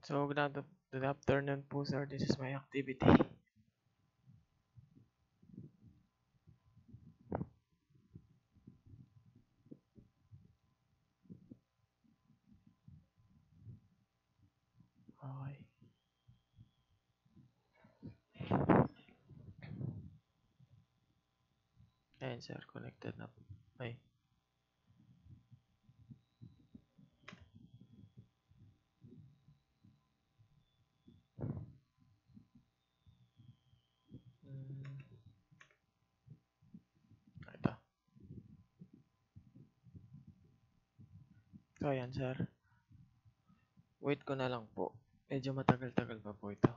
So, good afternoon po, sir. This is my activity. Okay. Ayan, sir. Connected na po. Ay. Ito. So, ayan, sir. Wait ko na lang po. Medyo matagal-tagal pa po ito.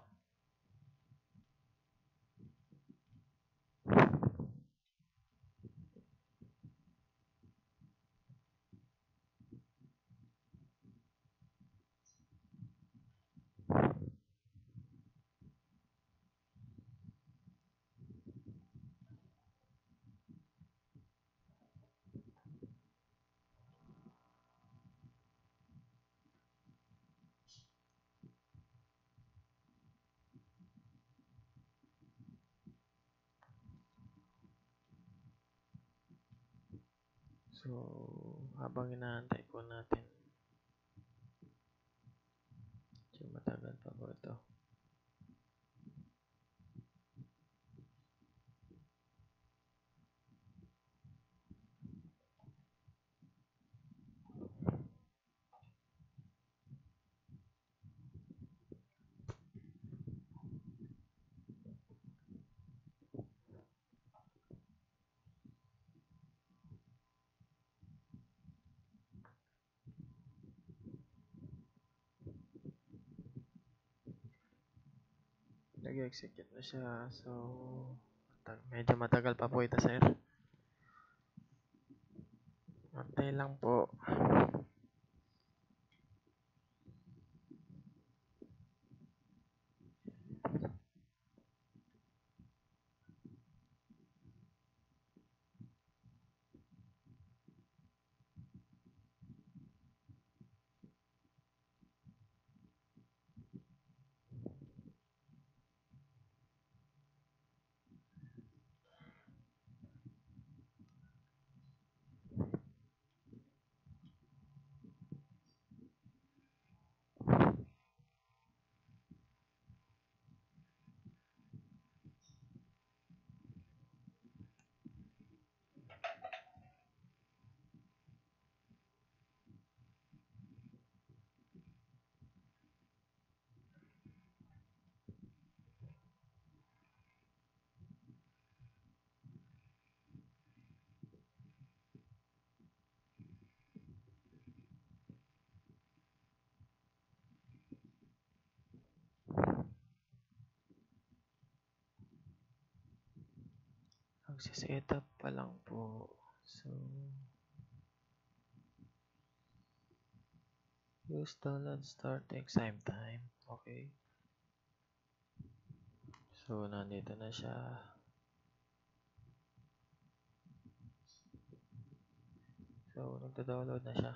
So, habang inaantay po natin, medyo matagal pa po ito. Nag-execute na siya. So, medyo matagal pa po ito, sir. Antay lang po. Magsiset-up pa lang po. So, use download start takes time. Okay. So, nandito na siya. So, nagda-download na siya.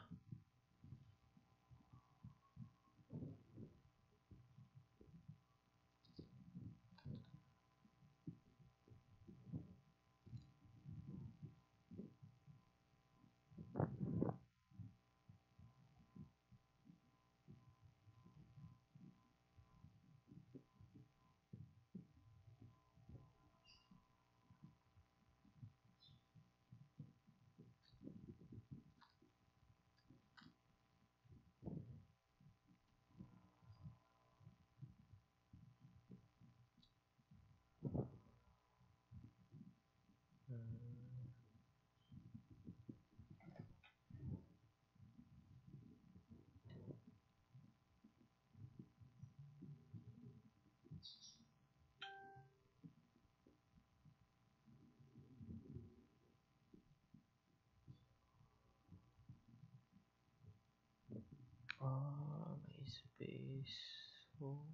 May space. So,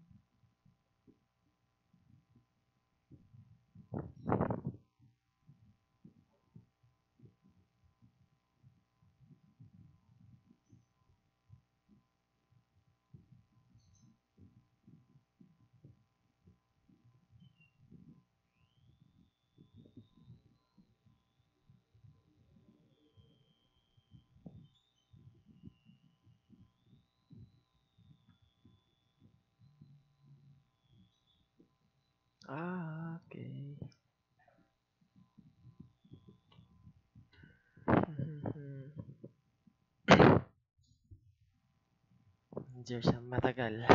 Diyan siya matagal.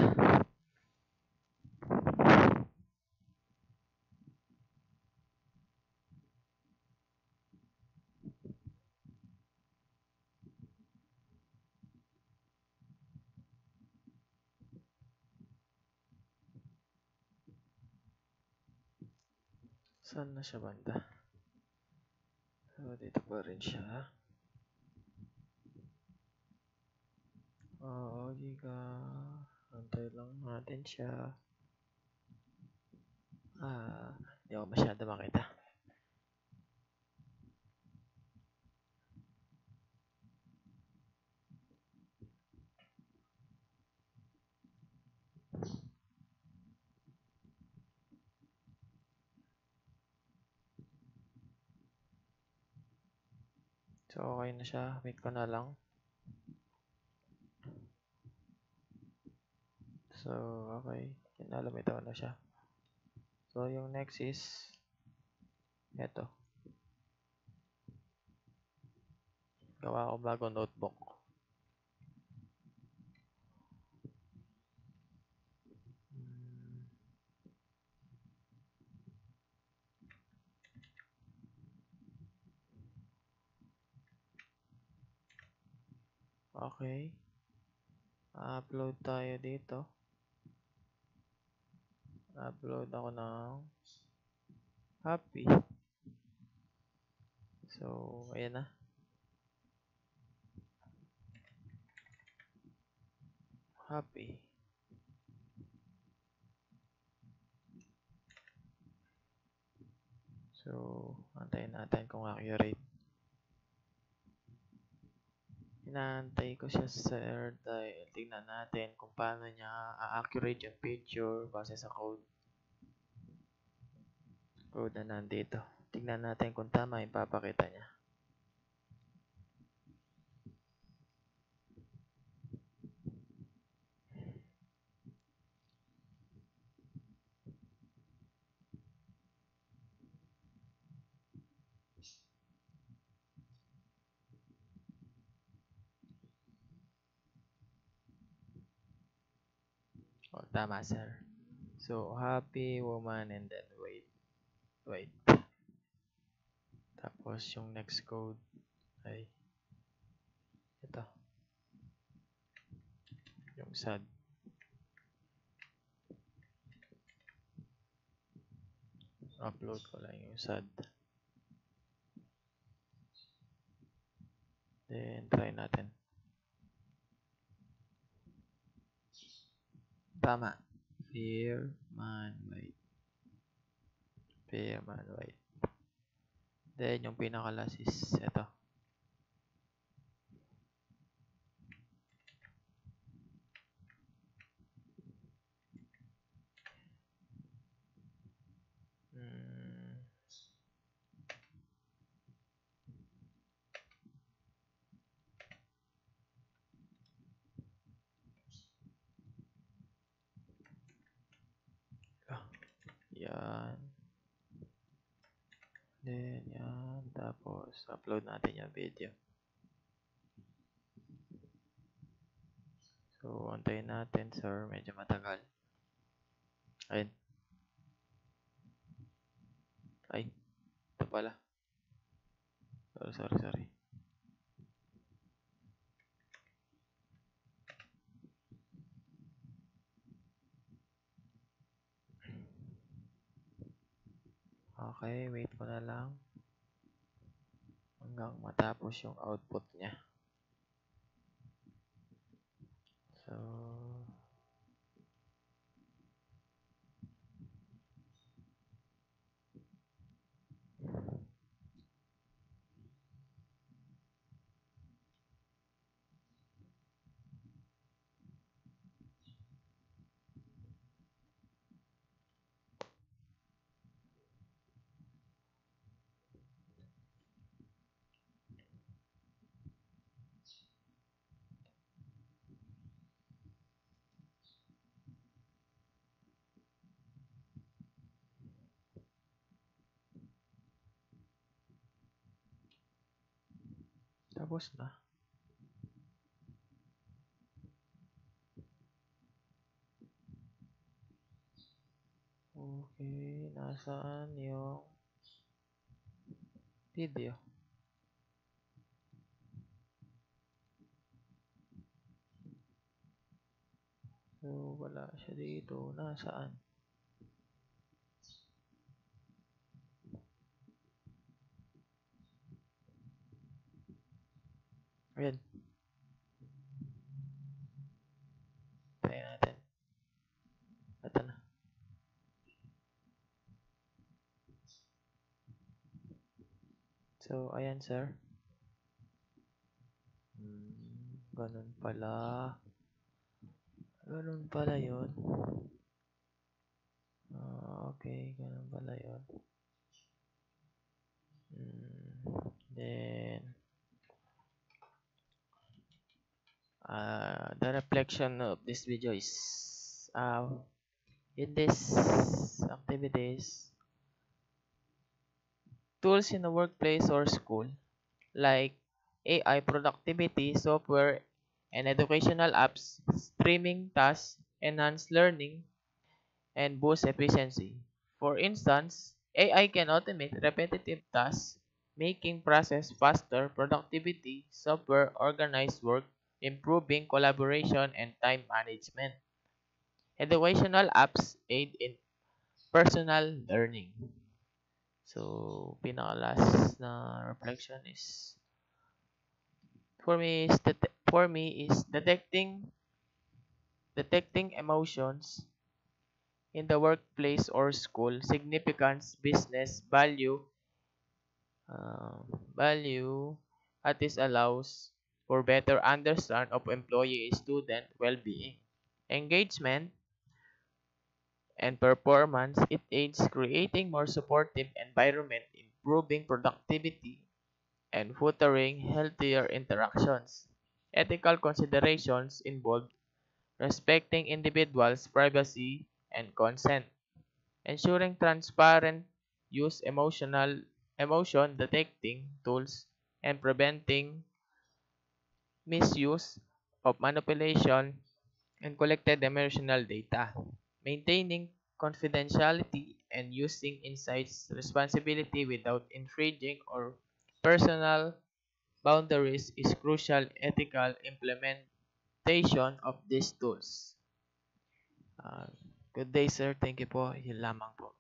Saan na siya banda? So, dito pa rin siya. Oo, Giga. Antay lang natin siya. Hindi ako masyado makita. So, okay na siya. Wait ko na lang. So, okay. Kinalamitan na siya. So, yung next is eto. Gawa ko bago notebook. Okay. Upload tayo dito. Upload ako ng Happy. So, ayan na. Happy. So, antayin natin kung accurate. Inaantay ko siya, sir, dahil tingnan natin kung paano niya accurate yung picture base sa code. Code na nandito. Tingnan natin kung tama yung papakita niya. Oh, tama, sir. So, happy woman and then wait. Tapos, yung next code ay ito. Yung sad. Upload ko lang yung sad. Then, try natin. Tama. Fair man white. Fair man white. Then, yung pinaka-last is ito. Yan. Then, yan. Tapos, upload natin yung video. So, antayin natin, sir. Medyo matagal. Ayun. Ay, ito pala. Sorry. Okay, wait ko na lang hanggang matapos yung output niya. So, tapos na. Okay, nasaan yung video? So, wala siya dito. Nasaan? Ayan. Try natin. Ito na. So, ayan, sir. Ganun pala. Ganun pala yun. Okay, ganun pala yun. Then, the reflection of this video is in this activities, tools in the workplace or school like AI productivity software and educational apps, streaming tasks, enhance learning, and boost efficiency. For instance, AI can automate repetitive tasks, making process faster, productivity, software organize work, improving collaboration and time management. Educational apps aid in personal learning. So, pinaka-last na reflection is for me is detecting emotions in the workplace or school, significance, business, uh, value, at this allows for better understand of employee student well-being, engagement, and performance. It aids creating more supportive environment, improving productivity, and fostering healthier interactions. Ethical considerations involve respecting individuals' privacy and consent, ensuring transparent use emotion detecting tools, and preventing misuse of manipulation and collected emotional data, maintaining confidentiality and using insights responsibility without infringing or personal boundaries is crucial ethical implementation of these tools. Uh, Good day, sir. Thank you po. Yun lamang po.